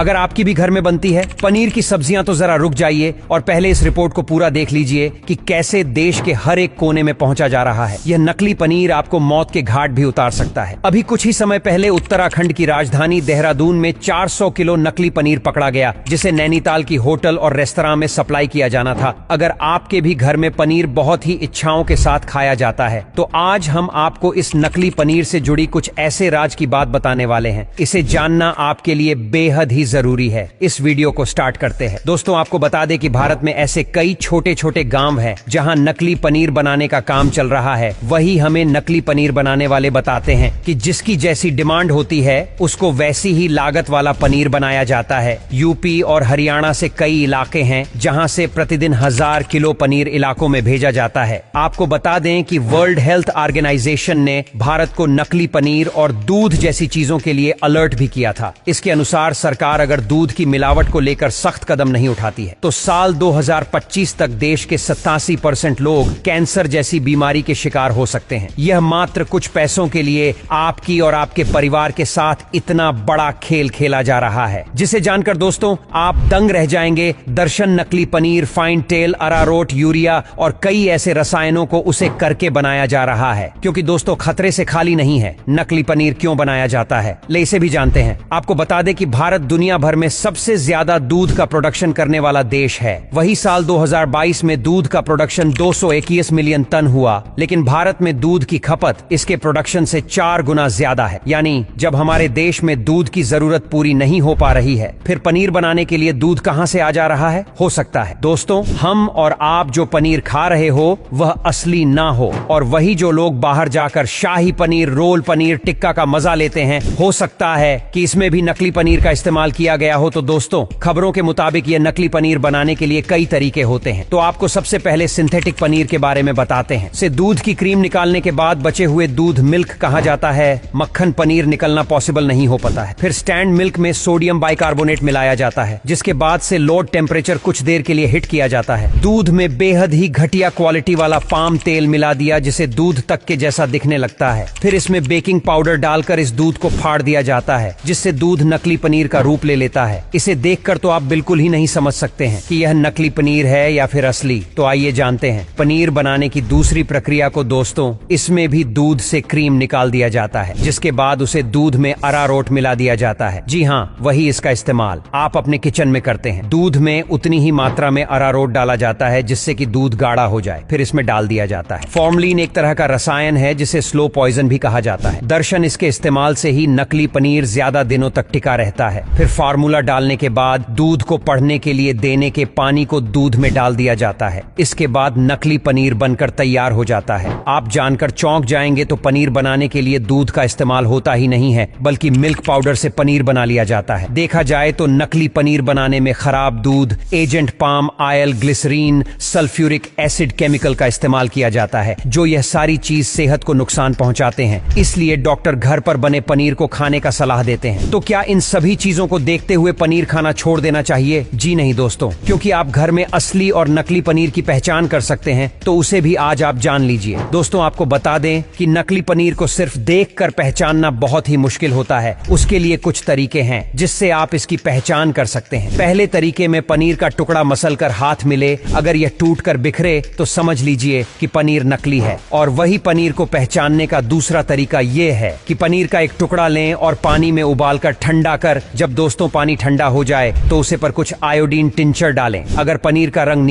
अगर आपकी भी घर में बनती है पनीर की सब्जियां तो जरा रुक जाइए और पहले इस रिपोर्ट को पूरा देख लीजिए कि कैसे देश के हर एक कोने में पहुंचा जा रहा है। यह नकली पनीर आपको मौत के घाट भी उतार सकता है। अभी कुछ ही समय पहले उत्तराखंड की राजधानी देहरादून में 400 किलो नकली पनीर पकड़ा गया, जिसे नैनीताल की होटल और रेस्तरां में सप्लाई किया जाना था। अगर आपके भी घर में पनीर बहुत ही इच्छाओं के साथ खाया जाता है तो आज हम आपको इस नकली पनीर से जुड़ी कुछ ऐसे राज की बात बताने वाले हैं। इसे जानना आपके लिए बेहद ही जरूरी है। इस वीडियो को स्टार्ट करते हैं। दोस्तों, आपको बता दें कि भारत में ऐसे कई छोटे छोटे गांव हैं जहां नकली पनीर बनाने का काम चल रहा है। वही हमें नकली पनीर बनाने वाले बताते हैं कि जिसकी जैसी डिमांड होती है उसको वैसी ही लागत वाला पनीर बनाया जाता है। यूपी और हरियाणा से कई इलाके हैं जहां से प्रतिदिन 1000 किलो पनीर इलाकों में भेजा जाता है। आपको बता दें कि वर्ल्ड हेल्थ ऑर्गेनाइजेशन ने भारत को नकली पनीर और दूध जैसी चीजों के लिए अलर्ट भी किया था। इसके अनुसार सरकार अगर दूध की मिलावट को लेकर सख्त कदम नहीं उठाती है तो साल 2025 तक देश के 87% लोग कैंसर जैसी बीमारी के शिकार हो सकते हैं। यह मात्र कुछ पैसों के लिए आपकी और आपके परिवार के साथ इतना बड़ा खेल खेला जा रहा है, जिसे जानकर दोस्तों आप दंग रह जाएंगे। दर्शन नकली पनीर, फाइन टेल, अरारोट, यूरिया और कई ऐसे रसायनों को उसे करके बनाया जा रहा है। क्योंकि दोस्तों खतरे से खाली नहीं है। नकली पनीर क्यों बनाया जाता है, ले इसे भी जानते हैं। आपको बता दें कि भारत दुनिया भर में सबसे ज्यादा दूध का प्रोडक्शन करने वाला देश है। वही साल 2022 में दूध का प्रोडक्शन 221 मिलियन टन हुआ, लेकिन भारत में दूध की खपत इसके प्रोडक्शन से 4 गुना ज्यादा है। यानी जब हमारे देश में दूध की जरूरत पूरी नहीं हो पा रही है, फिर पनीर बनाने के लिए दूध कहां से आ जा रहा है? हो सकता है दोस्तों हम और आप जो पनीर खा रहे हो वह असली ना हो, और वही जो लोग बाहर जाकर शाही पनीर, रोल पनीर, टिक्का का मजा लेते हैं, हो सकता है कि इसमें भी नकली पनीर का इस्तेमाल किया गया हो। तो दोस्तों खबरों के मुताबिक यह नकली पनीर बनाने के लिए कई तरीके होते हैं। तो आपको सबसे पहले सिंथेटिक पनीर के बारे में बताते हैं। से दूध की क्रीम निकालने के बाद बचे हुए दूध मिल्क कहा जाता है। मक्खन पनीर निकलना पॉसिबल नहीं हो पाता है। फिर स्टैंड मिल्क में सोडियम बाइकार्बोनेट मिलाया जाता है, जिसके बाद से लो टेम्परेचर कुछ देर के लिए हिट किया जाता है। दूध में बेहद ही घटिया क्वालिटी वाला पाम तेल मिला दिया, जिसे दूध तक के जैसा दिखने लगता है। फिर इसमें बेकिंग पाउडर डालकर इस दूध को फाड़ दिया जाता है, जिससे दूध नकली पनीर का रूप ले लेता है। इसे देखकर तो आप बिल्कुल ही नहीं समझ सकते हैं कि यह नकली पनीर है या फिर असली। तो आइए जानते हैं पनीर बनाने की दूसरी प्रक्रिया को। दोस्तों इसमें भी दूध से क्रीम निकाल दिया जाता है, जिसके बाद उसे दूध में अरारोट मिला दिया जाता है। जी हाँ, वही इसका इस्तेमाल आप अपने किचन में करते हैं। दूध में उतनी ही मात्रा में अरारोट डाला जाता है जिससे कि दूध गाढ़ा हो जाए। फिर इसमें डाल दिया जाता है फॉर्मलिन, एक तरह का रसायन है जिसे स्लो पॉइजन भी कहा जाता है। दर्शन इसके इस्तेमाल से ही नकली पनीर ज्यादा दिनों तक टिका रहता है। फिर फार्मूला डालने के बाद दूध को पढ़ने के लिए देने के पानी को दूध में डाल दिया जाता है। इसके बाद नकली पनीर बनकर तैयार हो जाता है। आप जानकर चौंक जाएंगे तो पनीर बनाने के लिए दूध का इस्तेमाल होता ही नहीं है, बल्कि मिल्क पाउडर से पनीर बना लिया जाता है। देखा जाए तो नकली पनीर बनाने में खराब दूध, agent palm oil, glycerine, sulphuric acid chemical का इस्तेमाल किया जाता है, जो यह सारी चीज सेहत को नुकसान पहुंचाते हैं। इसलिए डॉक्टर घर पर बने पनीर को खाने का सलाह देते हैं। तो क्या इन सभी चीजों को देखते हुए पनीर खाना छोड़ देना चाहिए? जी नहीं दोस्तों, क्योंकि आप घर में असली और नकली पनीर की पहचान कर सकते हैं, तो उसे भी आज आप जान लीजिए। दोस्तों आपको बता दें कि नकली पनीर को सिर्फ देखकर पहचानना बहुत ही मुश्किल होता है। उसके लिए कुछ तरीके हैं जिससे आप इसकी पहचान कर सकते हैं। पहले तरीके में पनीर का टुकड़ा मसलकर हाथ मिले, अगर यह टूटकर बिखरे तो समझ लीजिए कि पनीर नकली है। और वही पनीर को पहचानने का दूसरा तरीका यह है कि पनीर का एक टुकड़ा लें और पानी में उबालकर ठंडा कर, जब दोस्तों पानी ठंडा हो जाए तो उसे पर कुछ आयोडीन टिंचर डालें। अगर पनीर का रंग